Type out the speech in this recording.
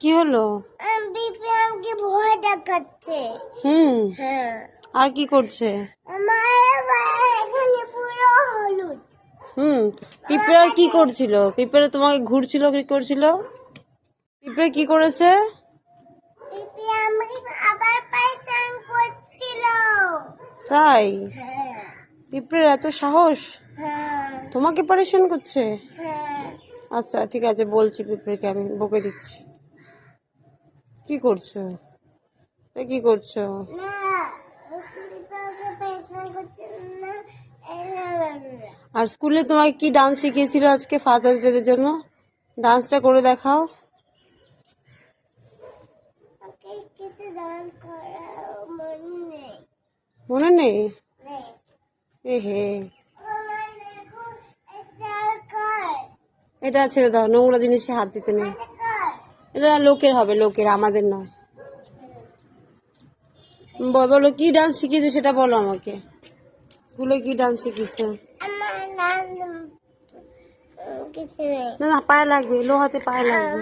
কি হলো? পিঁপড়ে আমাকে ভয় দেখাচ্ছে। হ্যাঁ। আর কি করছে? এখানে পুরো হলুদ। পিঁপড়ে আর কি করছিল? পিঁপড়ে তোমাকে ঘুরছিল, কি করছিল? পিঁপড়ে কি করেছে? পিঁপড়ে আমাকে আবার পায়চান করছিল। তাই? হ্যাঁ। পিঁপড়ের এত সাহস? হ্যাঁ। তোমাকে পারেশান করছে? হ্যাঁ। আচ্ছা ঠিক আছে, বলছি পিঁপড়েকে, আমি বকে দিচ্ছি। কি করছো? কি করছো? না, পিঁপড়ে আমাকে পায়চান করছে না। আর স্কুলে তোমাকে কি ডান্স শিখিয়েছিল আজকে ফাদার্স ডে এর জন্য? ডান্সটা করে দেখাও। কিছু ডান্স করা মনে নেই। মনে নেই? এ হে, এটা ছেড়ে দাও, নোংরা জিনিসে হাত দিতে নেই। এটা লোকের হবে, লোকের, আমাদের নয়। বলো কি ডান্স শিখিয়েছে সেটা বলো আমাকে। স্কুলে কি ডান্স শিখিয়েছে? কিছু নেই। না না, পায়ে লাগবে, লোহাতে পায়ে লাগবে।